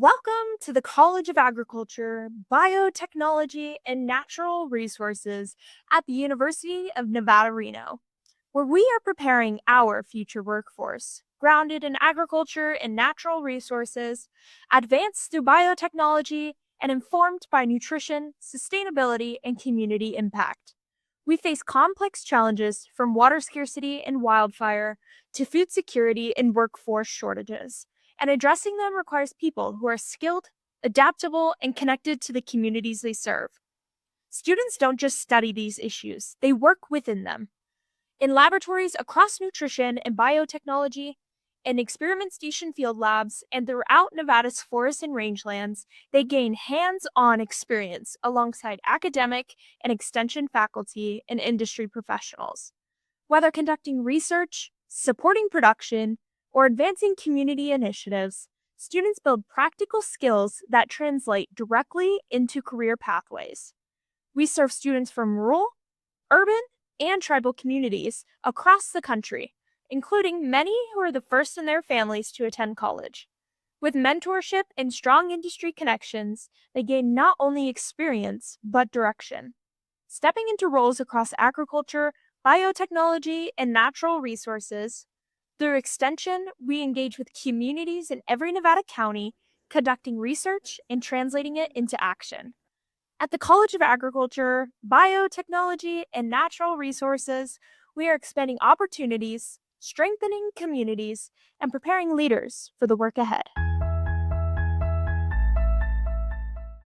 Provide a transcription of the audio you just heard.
Welcome to the College of Agriculture, Biotechnology, and Natural Resources at the University of Nevada, Reno, where we are preparing our future workforce, grounded in agriculture and natural resources, advanced through biotechnology, and informed by nutrition, sustainability, and community impact. We face complex challenges from water scarcity and wildfire to food security and workforce shortages, and addressing them requires people who are skilled, adaptable, and connected to the communities they serve. Students don't just study these issues, they work within them. In laboratories across nutrition and biotechnology, in experimentation field labs, and throughout Nevada's forests and rangelands, they gain hands on experience alongside academic and extension faculty and industry professionals. Whether conducting research, supporting production, or advancing community initiatives, students build practical skills that translate directly into career pathways. We serve students from rural, urban, and tribal communities across the country, including many who are the first in their families to attend college. With mentorship and strong industry connections, they gain not only experience, but direction. Stepping into roles across agriculture, biotechnology, and natural resources, through extension, we engage with communities in every Nevada county, conducting research and translating it into action. At the College of Agriculture, Biotechnology, and Natural Resources, we are expanding opportunities, strengthening communities, and preparing leaders for the work ahead.